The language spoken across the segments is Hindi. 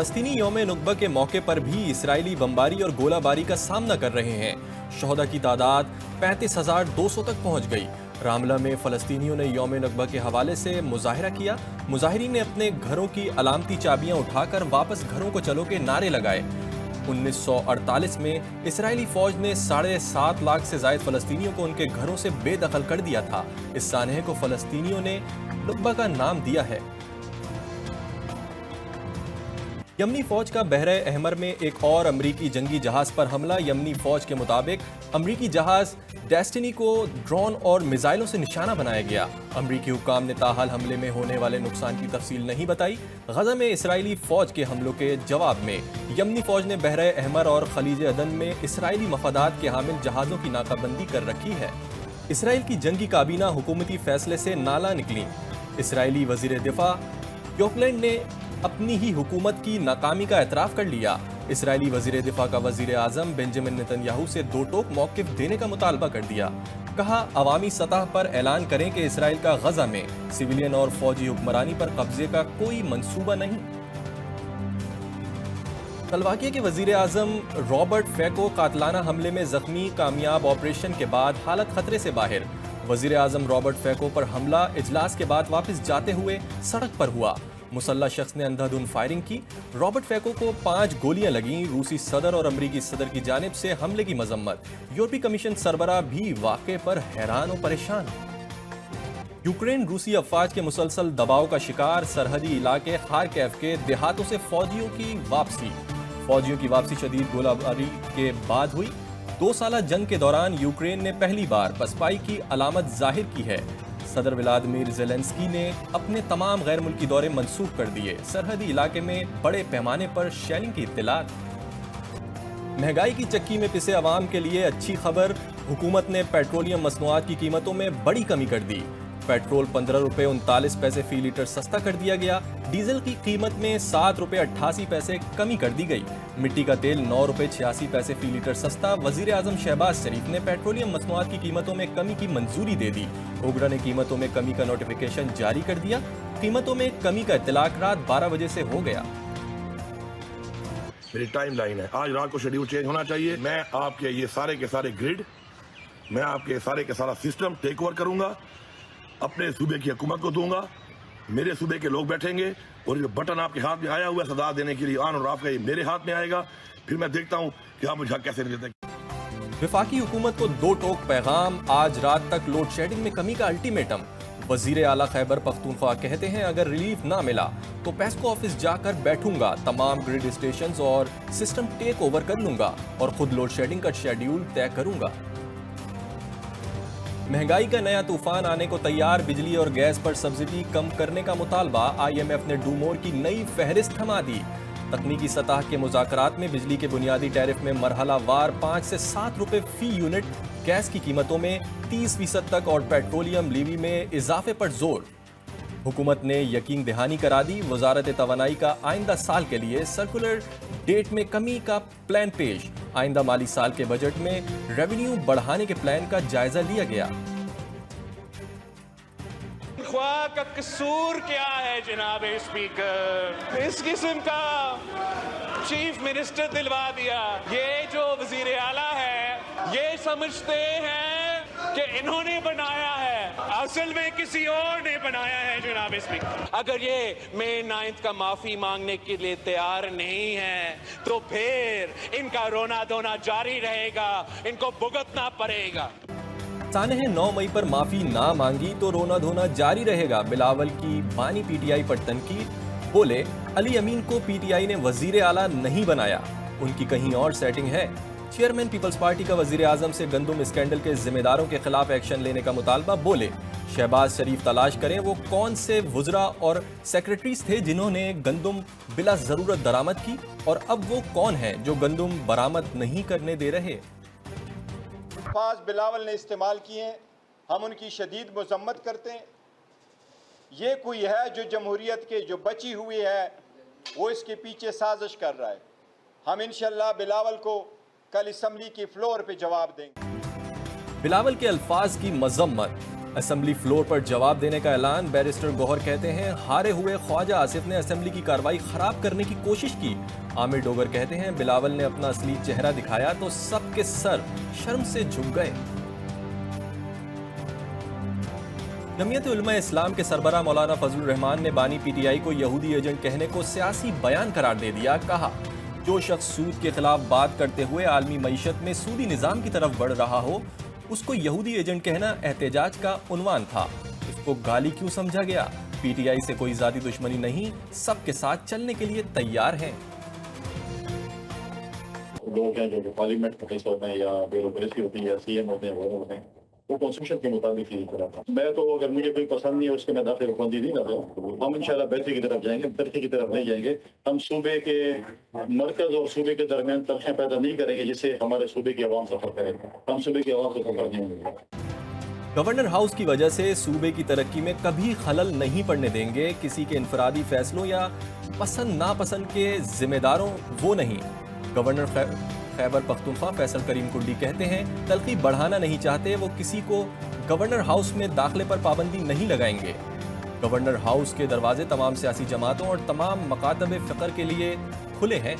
फ़लस्तीनी यौम नुकबा के मौके पर भी इसराइली बमबारी और गोलाबारी का सामना कर रहे हैं। शोहदा की तादाद 35,200 तक पहुंच गई। रामला में फ़लस्तीनियों ने यौम नुकबा के हवाले से मुजाहिरा किया। मुजाहिरीन ने अपने घरों की अलामती चाबियां उठाकर वापस घरों को चलो के नारे लगाए। 1948 में इसराइली फौज ने 7.5 लाख से ज्यादा फ़लस्तीनियों को उनके घरों से बेदखल कर दिया था। इस सानहे को फ़लस्तीनियों ने नुकबा का नाम दिया है। यमनी फौज का बहरे अहमर में एक और अमरीकी जंगी जहाज पर हमला। यमनी फौज के मुताबिक अमरीकी जहाज डेस्टिनी को ड्रोन और मिसाइलों से निशाना बनाया गया। अमरीकी हुक्काम ने ताहाल हमले में होने वाले नुकसान की तफसील नहीं बताई। गजा में इसराइली फौज के हमलों के जवाब में यमनी फौज ने बहरे अहमर और खलीज अदन में इसराइली मफादात के हामिल जहाज़ों की नाकाबंदी कर रखी है। इसराइल की जंगी काबीना हुकूमती फैसले से नाला निकली। इसराइली वजीर दिफा योकलैंड ने अपनी ही हुकूमत की नाकामी का एतराफ़ कर लिया। इसराइली वजीर दिफा का वजीर आज़म बेंजामिन नेतन्याहू से दो टोक मौक़िफ़ देने का मुतालबा कर दिया। कहा, अवामी सतह पर ऐलान करें कि इसराइल का गजा में सिविलियन और फौजी हुक्मरानी पर कब्जे का कोई मंसूबा नहीं। स्लोवाकिया के वजीर आज़म रॉबर्ट फैको कातलाना हमले में जख्मी। कामयाब ऑपरेशन के बाद हालत खतरे से बाहर। वजीर आज़म रॉबर्ट फैको पर हमला इजलास के बाद वापस जाते हुए सड़क पर हुआ। मुसल्ला शख्स ने अंधाधुंध फायरिंग की। रॉबर्ट फैको को 5 गोलियां लगीं। रूसी सदर और अमरीकी सदर की जानिब से हमले की मजम्मत। यूरोपीय कमीशन सरबराह भी वाक़े पर हैरान और परेशान। यूक्रेन रूसी अफवाज के मुसलसल दबाव का शिकार। सरहदी इलाके खार्किव के देहातों से फौजियों की वापसी। फौजियों की वापसी शदीद गोलाबारी के बाद हुई। 2 साला जंग के दौरान यूक्रेन ने पहली बार पसपाई की अलामत जाहिर की है। सदर व्लादिमीर ज़ेलेंस्की ने अपने तमाम गैर मुल्की दौरे मंसूख कर दिए। सरहदी इलाके में बड़े पैमाने पर शेलिंग की इत्तलात। महंगाई की चक्की में पिसे अवाम के लिए अच्छी खबर। हुकूमत ने पेट्रोलियम मसनूआत की कीमतों में बड़ी कमी कर दी। पेट्रोल 15 रुपये 39 पैसे फी लीटर सस्ता कर दिया गया। डीजल की कीमत में 7 रुपये 88 पैसे कमी कर दी गई। मिट्टी का तेल 9 रुपये 86 पैसे फी लीटर सस्ता। वजीर आज़म शहबाज शरीफ ने पेट्रोलियम मसनूआत की कीमतों में कमी की मंजूरी दे दी। ओगरा ने कीमतों में कमी का नोटिफिकेशन जारी कर दिया। कीमतों में कमी का इत्तलाक रात 12 बजे से हो गया। मेरी टाइम लाइन है, आज रात को शेड्यूल चेंज होना चाहिए। मैं आपके ये सारे के सारे ग्रिड, मैं आपके सारे के सारा सिस्टम टेक ओवर करूंगा, अपने सूबे की हुकूमत को दूंगा। मेरे सूबे के लोग बैठेंगे और जो बटन आपके हाथ में आया हुआ है सदा देने के लिए ऑन और ऑफ का, ये मेरे हाथ में आएगा। फिर मैं देखता हूं कि आप मुझे हक कैसे नहीं देते। वफाकी हुकूमत को 2 टोक पैगाम। आज रात तक लोड शेडिंग में कमी का अल्टीमेटम। वजीर आला खैबर पख्तूनख्वा कहते हैं, अगर रिलीफ ना मिला तो पेस्को ऑफिस जाकर बैठूंगा, तमाम ग्रिड स्टेशन और सिस्टम टेक ओवर कर लूंगा और खुद लोड शेडिंग का शेड्यूल तय करूंगा। महंगाई का नया तूफान आने को तैयार। बिजली और गैस पर सब्सिडी कम करने का मुतालबा। IMF ने डूमोर की नई फहरिस्त थमा दी। तकनीकी सतह के मुज़ाकरात में बिजली के बुनियादी टैरिफ में मरहला वार 5 से 7 रुपए फी यूनिट, गैस की कीमतों में 30% तक और पेट्रोलियम लीवी में इजाफे पर जोर। हुकूमत ने यकीन दहानी करा दी। वजारत तवानाई का आइंदा साल के लिए सर्कुलर डेट में कमी का प्लान पेश। आइंदा माली साल के बजट में रेवेन्यू बढ़ाने के प्लान का जायजा लिया गया। ख्वाह का कसूर क्या है जनाब स्पीकर? इस किस्म का चीफ मिनिस्टर दिलवा दिया। ये जो वजीर आला है ये समझते हैं कि इन्होंने बनाया है, असल में किसी और ने बनाया है जनाब स्पीकर। अगर ये मई 9 का माफी मांगने के लिए तैयार नहीं है तो फिर इनका रोना धोना जारी रहेगा, इनको भुगतना पड़ेगा। सानहे 9 मई पर माफी ना मांगी तो रोना धोना जारी रहेगा। बिलावल की बानी PTI पर तनकीद। बोले, अली अमीन को PTI ने वजीर आला नहीं बनाया, उनकी कहीं और सेटिंग है। चेयरमैन पीपल्स पार्टी का वजीर आजम से गंदुम स्कैंडल के जिम्मेदारों के खिलाफ एक्शन लेने का मुतालबा। बोले, शहबाज शरीफ तलाश करें वो कौन से वुजरा और सेक्रेटरीज थे जिन्होंने गंदुम बिला जरूरत दरामद की और अब वो कौन है जो गंदुम बरामद नहीं करने दे रहे। अल्फाज बिलावल ने इस्तेमाल किए हैं, हम उनकी शदीद मजम्मत करते हैं। ये कोई है जो जमहूरियत के जो बची हुई है वो इसके पीछे साजिश कर रहा है। हम इंशाअल्लाह बिलावल को कल असम्बली की फ्लोर पे जवाब देंगे। बिलावल के अल्फाज की मजम्मत। असेंबली फ्लोर पर जवाब देने का ऐलान। बैरिस्टर गौहर कहते हैं हारे हुए ख्वाजा आसिफ ने असेंबली की कार्रवाई खराब करने की कोशिश की। आमिर डोगर कहते हैं बिलावल ने अपना असली चेहरा दिखाया तो सबके सर शर्म से झुक गए। जमीयत उलमा इस्लाम के सरबराह मौलाना फजलुर रहमान ने बानी पीटीआई को यहूदी एजेंट कहने को सियासी बयान करार दे दिया। कहा जो शख्स सूद के खिलाफ बात करते हुए आलमी मईशत में सूदी निजाम की तरफ बढ़ रहा हो उसको यहूदी एजेंट कहना एहतजाज का उन्वान था। इसको गाली क्यों समझा गया? पीटीआई से कोई जाती दुश्मनी नहीं, सबके साथ चलने के लिए तैयार हैं। लोग हैं जो पार्लियामेंट में कैसे होते हैं या ब्यूरोक्रेसी होती है या सीएम होते हैं वो होते हैं वो कॉन्स्टिट्यूशन के मुताबिक ही करता है। मैं तो अगर मुझे कोई पसंद नहीं है उसके मैं दाखिल बंदी नहीं कर रहा। हम इंशाल्लाह बेहतरी की तरफ जाएंगे, तरक्की की तरफ नहीं जाएंगे। हम सूबे के मरकज और सूबे के दरमियान तलखें पैदा नहीं करेंगे जिससे हमारे सूबे की आवाम सफर करे। हम सूबे की आवाम को सफर नहीं होंगे। गवर्नर हाउस की वजह से सूबे की तरक्की में कभी खलल नहीं पड़ने देंगे। किसी के इनफरादी फैसलों या पसंद नापसंद के जिम्मेदारों वो नहीं। गवर्नर खैबर पख्तूनख्वा फैसल करीम कुंडी कहते हैं तलखी बढ़ाना नहीं चाहते, वो किसी को गवर्नर हाउस में दाखिले पर पाबंदी नहीं लगाएंगे। गवर्नर हाउस के दरवाजे तमाम सियासी जमातों और तमाम मकातब फ़िक्र के लिए खुले हैं।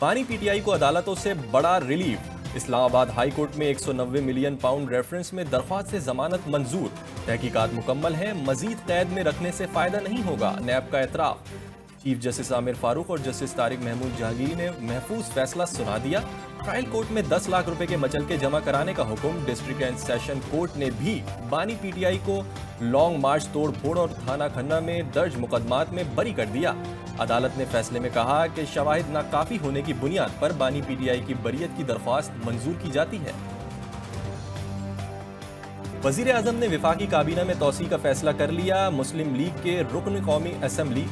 बानी पीटीआई को अदालतों से बड़ा रिलीफ। इस्लामाबाद हाई कोर्ट में 190 मिलियन पाउंड रेफरेंस में दरख्वास्त से जमानत मंजूर। तहकीकात मुकम्मल है, मजीद कैद में रखने से फायदा नहीं होगा, नैब का एतराफ़। चीफ जस्टिस आमिर फारूक और जस्टिस तारिक महमूद जहांगीरी ने महफूज फैसला सुना दिया। ट्रायल कोर्ट में 10 लाख रुपए के मचलके जमा कराने का हुक्म। डिस्ट्रिक्ट एंड सेशन कोर्ट ने भी बानी पीटीआई को लॉन्ग मार्च तोड़ फोड़ और थाना खन्ना में दर्ज मुकदमात में बरी कर दिया। अदालत ने फैसले में कहा कि शवाहिद नाकाफी होने की बुनियाद पर बानी पीटीआई की बरियत की दरख्वास्त मंजूर की जाती है। वजीर आजम ने विफाकी काबीना में तोसी का फैसला कर लिया। मुस्लिम लीग के रुकन कौमी असम्बली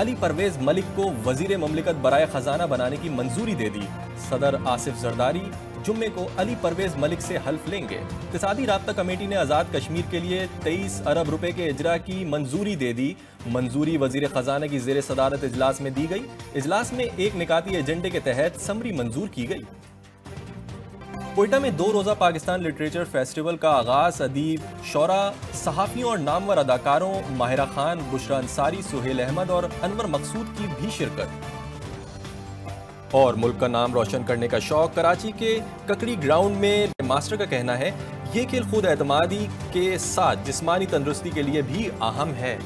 अली परवेज मलिक को वजीर ममलिकत बराए खजाना बनाने की मंजूरी दे दी। सदर आसिफ जरदारी जुम्मे को अली परवेज मलिक से हल्फ लेंगे। इक़्तिसादी राब्ता कमेटी ने आज़ाद कश्मीर के लिए 23 अरब रुपए के इजरा की मंजूरी दे दी। मंजूरी वजीर खजाना की ज़ेर सदारत इजलास में दी गई। इजलास में एक निकाती एजेंडे के तहत समरी मंजूर की गई। कोयटा में 2 रोज़ा पाकिस्तान लिटरेचर फेस्टिवल का आगाज। अदीब, शौरा, सहाफ़ियों और नामवर अदाकारों माहिरा खान, बुशरा अंसारी, सुहेल अहमद और अनवर मकसूद की भी शिरकत। और मुल्क का नाम रोशन करने का शौक। कराची के ककड़ी ग्राउंड में मास्टर का कहना है ये खेल खुद एतमादी के साथ जिस्मानी तंदुरुस्ती के लिए भी अहम है।